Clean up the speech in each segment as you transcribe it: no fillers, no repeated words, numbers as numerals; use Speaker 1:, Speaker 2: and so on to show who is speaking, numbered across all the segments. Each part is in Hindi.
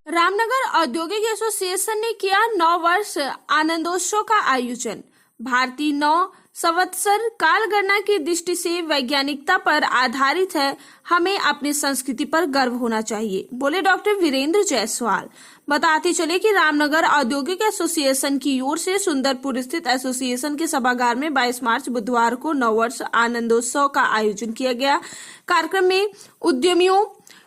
Speaker 1: रामनगर औद्योगिक एसोसिएशन ने किया 9 वर्ष आनंदोत्सव का आयोजन। भारतीय 9 संवत्सर कालगणना की दृष्टि से वैज्ञानिकता पर आधारित है। हमें अपनी संस्कृति पर गर्व होना चाहिए, बोले डॉक्टर वीरेंद्र जायसवाल। बताते चले कि रामनगर औद्योगिक एसोसिएशन की ओर से सुंदरपुर स्थित एसोसिएशन के सभागार में 22 मार्च बुधवार को 9 वर्ष आनंदोत्सव का आयोजन किया गया। कार्यक्रम में उद्यमियों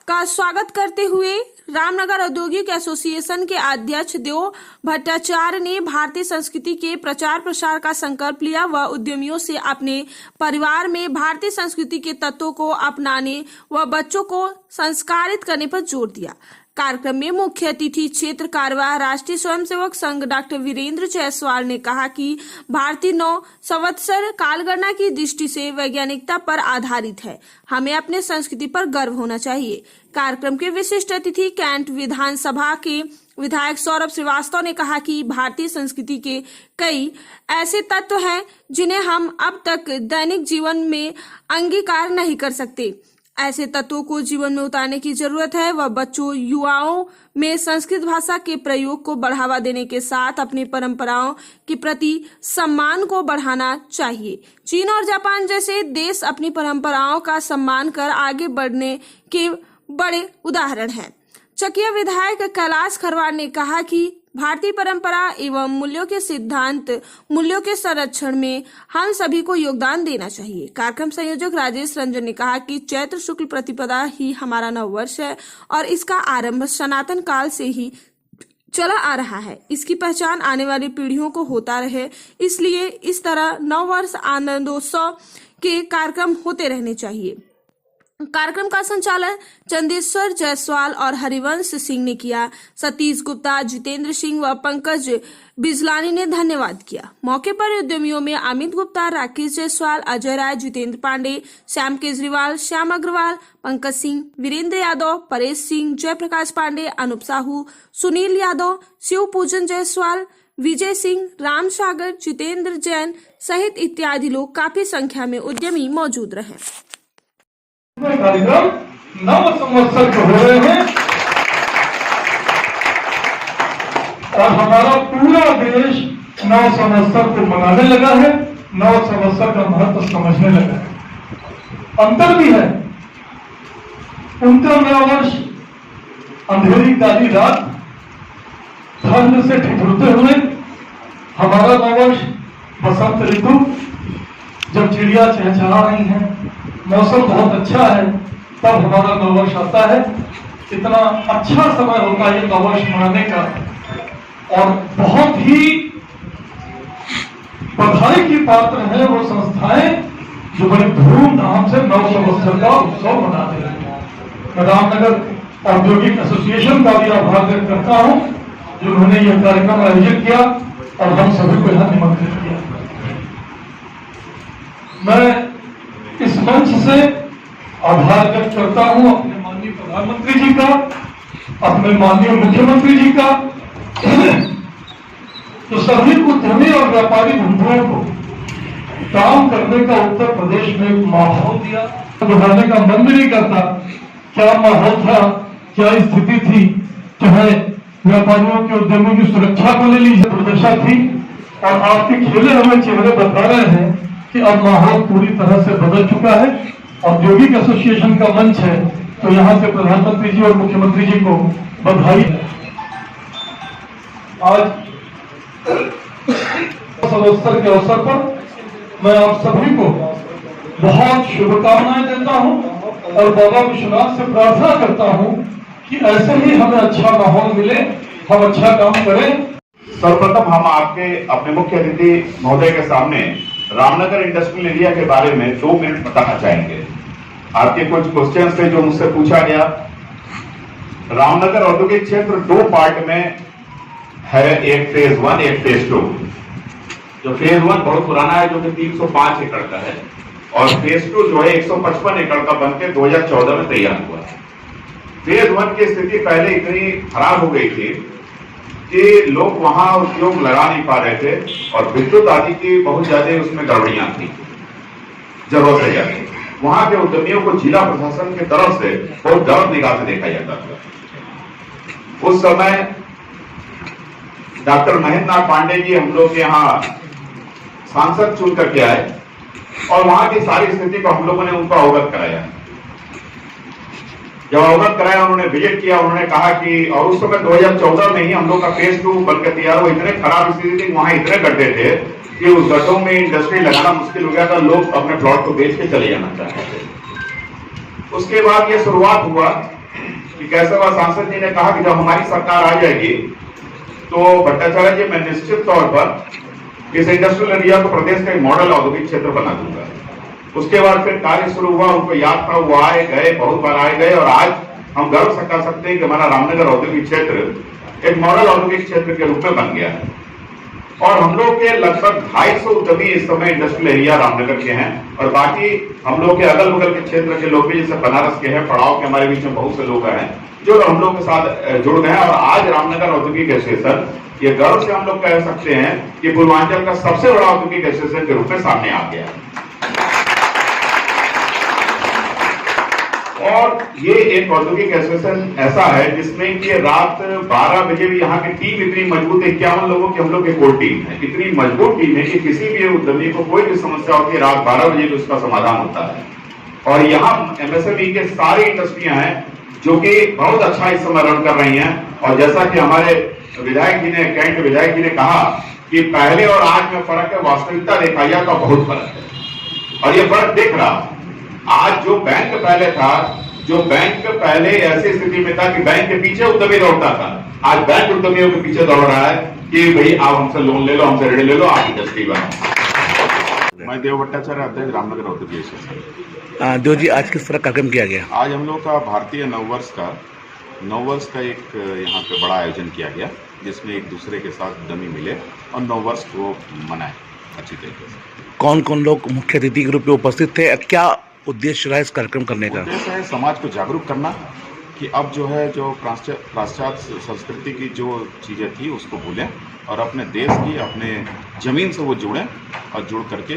Speaker 1: का स्वागत करते हुए रामनगर औद्योगिक एसोसिएशन के अध्यक्ष देव भट्टाचार्य ने भारतीय संस्कृति के प्रचार प्रसार का संकल्प लिया व उद्यमियों से अपने परिवार में भारतीय संस्कृति के तत्वों को अपनाने व बच्चों को संस्कारित करने पर जोर दिया। कार्यक्रम में मुख्य अतिथि क्षेत्र कार्यवाह राष्ट्रीय स्वयंसेवक संघ डॉक्टर वीरेंद्र जायसवाल ने कहा कि भारतीय 9 संवत्सर कालगणना की दृष्टि से वैज्ञानिकता पर आधारित है। हमें अपने संस्कृति पर गर्व होना चाहिए। कार्यक्रम के विशिष्ट अतिथि कैंट विधानसभा के विधायक सौरभ श्रीवास्तव ने कहा कि भारतीय संस्कृति के कई ऐसे तत्व हैं जिन्हें हम अब तक दैनिक जीवन में अंगीकार नहीं कर सकते। ऐसे तत्वों को जीवन में उतारने की जरूरत है व बच्चों युवाओं में संस्कृत भाषा के प्रयोग को बढ़ावा देने के साथ अपनी परंपराओं के प्रति सम्मान को बढ़ाना चाहिए। चीन और जापान जैसे देश अपनी परंपराओं का सम्मान कर आगे बढ़ने के बड़े उदाहरण हैं। चकिया विधायक कैलाश खरवार ने कहा कि भारतीय परंपरा एवं मूल्यों के सिद्धांत मूल्यों के संरक्षण में हम सभी को योगदान देना चाहिए। कार्यक्रम संयोजक राजेश रंजन ने कहा कि चैत्र शुक्ल प्रतिपदा ही हमारा 9 वर्ष है और इसका आरंभ सनातन काल से ही चला आ रहा है। इसकी पहचान आने वाली पीढ़ियों को होता रहे, इसलिए इस तरह 9 वर्ष आनंदोत्सव के कार्यक्रम होते रहने चाहिए। कार्यक्रम का संचालन चंदेश्वर जायसवाल और हरिवंश सिंह ने किया। सतीश गुप्ता, जितेंद्र सिंह व पंकज बिजलानी ने धन्यवाद किया। मौके पर उद्यमियों में अमित गुप्ता, राकेश जायसवाल, अजय राय, जितेंद्र पांडे, श्याम केजरीवाल, श्याम अग्रवाल, पंकज सिंह, वीरेंद्र यादव, परेश सिंह, जयप्रकाश पांडे, अनुप साहू, सुनील यादव, शिव पूजन जायसवाल, विजय सिंह, राम सागर, जितेंद्र जैन सहित इत्यादि लोग काफी संख्या में उद्यमी मौजूद रहे।
Speaker 2: कार्यक्रम 9 संवत्सर के हो रहे हैं और हमारा पूरा देश 9 संवत्सर को मनाने लगा है, 9 संवत्सर का महत्व समझने लगा है। अंतर भी है। उनका 9 वर्ष अंधेरी काली रात ठंड से ठिठुरते हुए, हमारा 9 वर्ष बसंत ऋतु जब चिड़िया चहचहा रही है, मौसम बहुत अच्छा है, तब हमारा 9 वर्ष आता है। इतना अच्छा समय होता है 9 वर्ष मनाने का और बहुत ही बधाई की पात्र है वो संस्थाएं जो बड़ी धूमधाम से 9 संवत्सर का उत्सव मनाते हैं। मैं रामनगर औद्योगिक एसोसिएशन का भी आभार व्यक्त करता हूं जिन्होंने यह कार्यक्रम आयोजित किया और हम सभी को यहां निमंत्रित किया। मैं इस मंच से आभार व्यक्त करता हूं अपने माननीय प्रधानमंत्री जी का, अपने माननीय मुख्यमंत्री जी का, तो सभी उद्यमी और व्यापारी बंधुओं को काम करने का उत्तर प्रदेश में एक माहौल दिया। बढ़ाने का मन भी नहीं करता। क्या माहौल था, क्या स्थिति थी, चाहे व्यापारियों के उद्यमियों की सुरक्षा को ले लीजिए, दुर्दशा थी और आपके खेले हुए चेहरे बता रहे हैं कि अब माहौल पूरी तरह से बदल चुका है। औद्योगिक एसोसिएशन का मंच है, तो यहाँ से प्रधानमंत्री जी और मुख्यमंत्री जी को बधाई। आज संवत्सर के अवसर पर मैं आप सभी को बहुत शुभकामनाएं देता हूं और बाबा विश्वनाथ से प्रार्थना करता हूं कि ऐसे ही हमें अच्छा माहौल मिले, हम अच्छा काम करें।
Speaker 3: सर्वप्रथम हम आपके अपने मुख्य अतिथि महोदय के सामने रामनगर इंडस्ट्रियल एरिया के बारे में 2 मिनट बताना चाहेंगे। आपके कुछ क्वेश्चन थे जो मुझसे पूछा गया। रामनगर औद्योगिक क्षेत्र 2 पार्ट में है, एक फेज 1 एक फेज 2। जो फेज 1 बहुत पुराना है जो कि 305 एकड़ का है और फेज 2 जो है 155 एकड़ का बनकर 2014 में तैयार हुआ है। फेज 1 की स्थिति पहले इतनी खराब हो गई थी कि लोग वहां उद्योग लगा नहीं पा रहे थे और विद्युत आदि की बहुत ज्यादा उसमें गड़बड़ियां थी, जरूरत से ज्यादा। वहां के उद्यमियों को जिला प्रशासन की तरफ से बहुत गलत निगाह से देखा जाता था। उस समय डॉक्टर महेंद्र नाथ पांडे जी हम लोग के यहाँ सांसद चुन करके आए और वहां की सारी स्थिति को हम लोगों ने उनको अवगत कराया। जब अवगत कराया, उन्होंने विजिट किया, उन्होंने कहा कि, और उस समय 2014 में ही हम लोग का फेज 2 बनकर तैयार हुआ। इतने खराब स्थिति थी, वहां इतने गड्ढे थे कि उस गड्ढों में इंडस्ट्री लगाना मुश्किल हो गया था, लोग अपने प्लॉट को बेच के चले जाना चाहते थे। उसके बाद ये शुरुआत हुआ कि कैसरवा सांसद जी ने कहा कि जब हमारी सरकार आ जाएगी तो भट्टाचार्य जी मैं निश्चित तौर पर इस इंडस्ट्रियल एरिया को प्रदेश का एक मॉडल औद्योगिक क्षेत्र बना दूंगा। उसके बाद फिर कार्य शुरू हुआ, उनको याद था, वो आए गए, बहुत बार आए गए, और आज हम गर्व से कह सकते हैं कि हमारा रामनगर औद्योगिक क्षेत्र एक मॉडल औद्योगिक क्षेत्र के रूप में बन गया है। और हम लोग के लगभग 250 उद्यमी इस समय इंडस्ट्रियल एरिया रामनगर के हैं, और बाकी हम लोग के अगल बगल के क्षेत्र के लोग भी, जैसे बनारस के हैं, पड़ाव के हमारे बीच में बहुत से लोग हैं जो हम लोग के साथ जुड़ गए हैं। और आज रामनगर औद्योगिक एसोसिएशन, ये गर्व से हम लोग कह सकते हैं कि पूर्वांचल का सबसे बड़ा औद्योगिक एसोसिएशन के रूप में सामने आ गया है। और ये एक औद्योगिक एसोसिएशन ऐसा है जिसमें कि रात 12 बजे भी यहाँ की टीम इतनी मजबूत है, 51 लोगों की हम लोग की कोर टीम है, इतनी मजबूत टीम है कि किसी भी उद्यमी को कोई भी समस्या होती है, रात 12 बजे भी उसका समाधान होता है। और यहाँ एमएसएमई के सारी इंडस्ट्रियां हैं जो कि बहुत अच्छा इस समय रन कर रही हैं। और जैसा कि हमारे विधायक जी ने, कैंट के विधायक जी ने कहा कि पहले और आज में फर्क है, वास्तविकता देखा जाए तो बहुत फर्क है, और ये फर्क दिख रहा। आज जो बैंक पहले था, जो बैंक पहले ऐसी स्थिति में था कि बैंक के पीछे उद्यमी दौड़ता था, आज बैंक उद्यमियों के पीछे दौड़ रहा है कि भाई आप हमसे लोन ले लो, हमसे ऋण ले लो, आप इंडस्ट्री बनाओ। मैं देव भट्टाचार्य, अध्यक्ष रामनगर औद्योगिक एसोसिएशन।
Speaker 4: देव जी, आज किस तरह कार्यक्रम किया गया?
Speaker 3: आज हम लोग का भारतीय नववर्ष का एक यहाँ पे बड़ा आयोजन किया गया, जिसमें एक दूसरे के साथ उद्यमी मिले और नववर्ष को मनाए अच्छी तरीके से।
Speaker 4: कौन कौन लोग मुख्य अतिथि के रूप में उपस्थित थे? क्या उद्देश्य रहा इस कार्यक्रम करने का?
Speaker 3: उद्देश्य है समाज को जागरूक करना कि अब जो है, जो पाश्चात्य संस्कृति की जो चीज़ें थी उसको भूलें और अपने देश की, अपने ज़मीन से वो जुड़ें, और जुड़ करके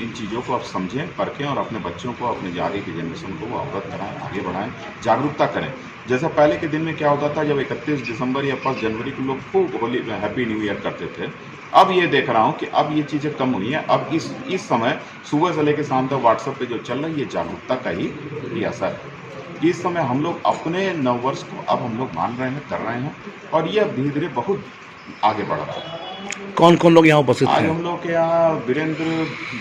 Speaker 3: इन चीज़ों को आप समझें, परखें और अपने बच्चों को, अपने आगे की जनरेशन को वो अवगत कराएं, आगे बढ़ाएं, जागरूकता करें। जैसा पहले के दिन में क्या होता था, जब 31 दिसंबर या 1 जनवरी को लोग खूब होली हैप्पी न्यू ईयर करते थे, अब ये देख रहा हूँ कि अब ये चीज़ें कम हुई हैं। अब इस समय सुबह से लेकर शाम तक व्हाट्सएप पे जो चल रहा है, ये जागरूकता का ही असर है। इस समय हम लोग अपने नववर्ष को अब हम लोग मान रहे हैं, कर रहे हैं, और ये अब धीरे धीरे बहुत आगे बढ़ रहा है।
Speaker 4: कौन कौन लोग यहाँ उपस्थित थे?
Speaker 3: आज हम लोग के यहाँ वीरेंद्र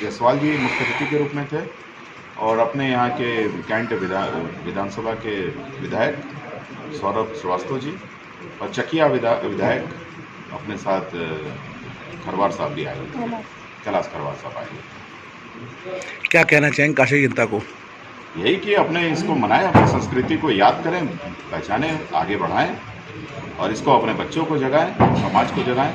Speaker 3: जायसवाल जी मुख्य अतिथि के रूप में थे, और अपने यहाँ के कैंट विधानसभा के विधायक सौरभ श्रीवास्तव जी, और चकिया विधायक अपने साथ खरवार साहब भी आए थे, कैलाश खरवार साहब आए।
Speaker 4: क्या कहना चाहेंगे काशी जनता को?
Speaker 3: यही कि अपने इसको मनाएं, अपनी संस्कृति को याद करें, पहचानें, आगे बढ़ाएं, और इसको अपने बच्चों को जगाएं, समाज को जगाएं।